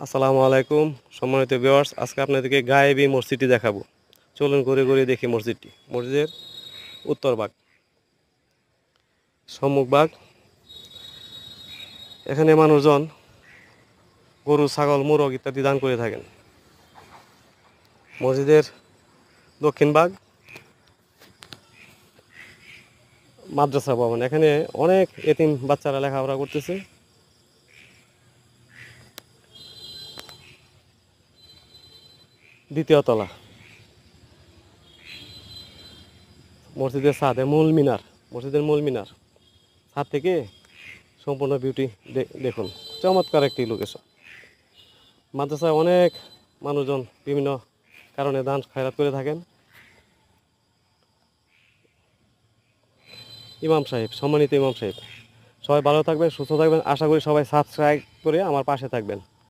আসসালামু আলাইকুম সম্মানিত ভিউয়ার্স, আজকে আপনাদেরকে গায়েবী মসজিদটি দেখাবো। চলুন ঘুরে ঘুরে দেখি মসজিদটি। মসজিদের উত্তর ভাগ, সম্মুখ ভাগ। এখানে মানুষজন গরু, ছাগল, মোরগ ইত্যাদি দান করে থাকেন। মসজিদের দক্ষিণ ভাগ মাদ্রাসা ভবন। এখানে অনেক এতিম বাচ্চারা লেখাপড়া করতেছে। দ্বিতীয় তলা মসজিদের ছাদে মসজিদের মূল মিনার। ছাদ থেকে সম্পূর্ণ বিউটি দেখুন। চমৎকার একটি লোকেশন। মাদ্রাসায় অনেক মানুষজন বিভিন্ন কারণে দান খয়রাত করে থাকেন। ইমাম সাহেব, সম্মানিত ইমাম সাহেব, সবাই ভালো থাকবেন, সুস্থ থাকবেন। আশা করি সবাই সাবস্ক্রাইব করে আমার পাশে থাকবেন।